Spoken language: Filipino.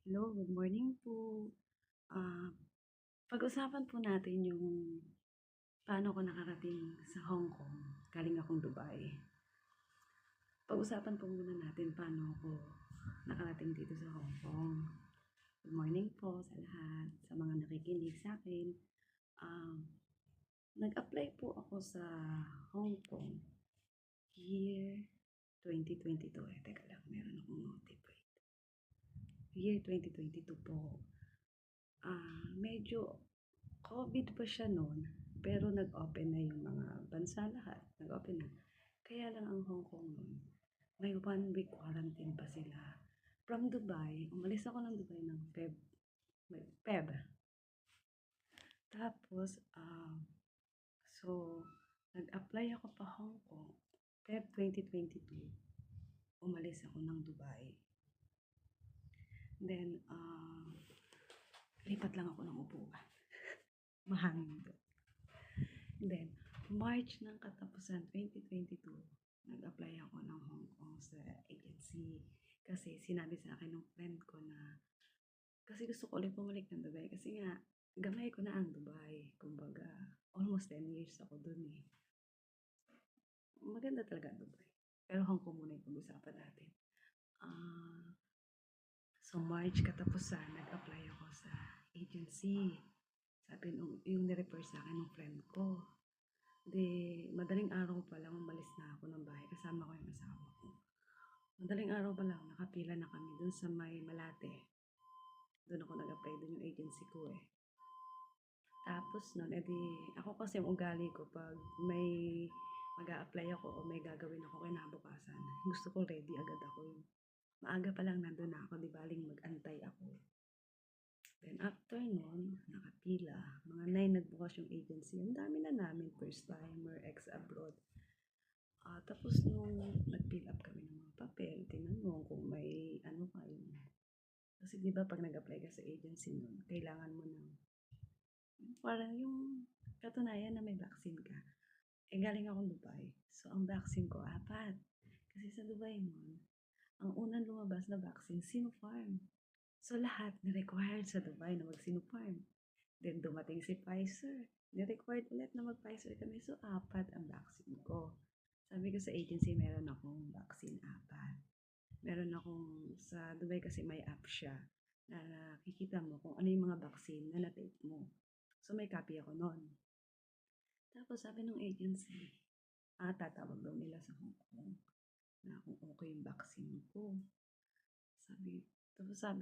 Hello, good morning po. Ah, Pag-usapan po natin yung paano ako nakarating sa Hong Kong. Galing akong Dubai. Pag-usapan po muna natin paano ako nakarating dito sa Hong Kong. Good morning po sa lahat, sa mga nakikinig sa akin. Ah, Nag-apply po ako sa Hong Kong year 2022. Teka lang, meron akong notify. Year 2022 po. Medyo COVID pa siya noon, pero nag-open na yung mga bansa lahat. Nag-open na. Kaya lang ang Hong Kong noon, may 1 week quarantine pa sila. From Dubai, umalis ako ng Dubai ng Feb. Tapos, so, nag-apply ako pa Hong Kong. Feb 2022, umalis ako ng Dubai. Then, lipat lang ako ng upuan. Mahangin doon. Then, March ng katapusan 2022, nag-apply ako ng Hong Kong sa agency. Kasi sinabi sa akin ng friend ko na, kasi gusto ko ulit bumalik ng Dubai. Kasi nga, gamay ko na ang Dubai. Kumbaga, almost 10 years ako dun eh. Maganda talaga ang Dubai. Pero Hong Kong muna yung pag-usapan natin. So March katapusan, nag-apply ako sa agency. Sabi yung nirefer sa akin ng friend ko. Madaling araw pa lang umalis na ako ng bahay. Kasama ko yung asawa ko. Madaling araw pa lang, nakapila na kami dun sa may Malate. Doon ako nag-apply, dun yung agency ko eh. Tapos nun, ako kasi yung ugali ko, pag may mag-a-apply ako o may gagawin ako kinabukasan, gusto ko ready agad ako yung maaga pa lang nandun na ako, di baling mag-antay ako. Then after nun, nakapila, mga 9 nagbukas yung agency. Ang dami na namin, first timer, ex-abroad. Tapos nung nag-fill up kami ng mga papel, tinanong kung may ano kayo. Kasi di ba pag nag-apply ka sa agency nun, kailangan mo ng parang yung katunayan na may vaccine ka. Galing akong Dubai. So ang vaccine ko, 4. Kasi sa Dubai nun, ang unang lumabas na vaccine, Sinopharm. So lahat na-required sa Dubai na mag-Sinopharm. Then dumating si Pfizer. Ni-required ulit na mag-Pfizer kami. So 4 ang vaccine ko. Sabi ko sa agency, meron akong vaccine 4. Meron akong, sa Dubai kasi may app siya na nakikita mo kung ano yung mga vaccine na na-take mo. So may copy ako nun. Tapos sabi ng agency, tatawag daw nila sa Hong Kong na kung okay yung vaccine ko. Tapos sabi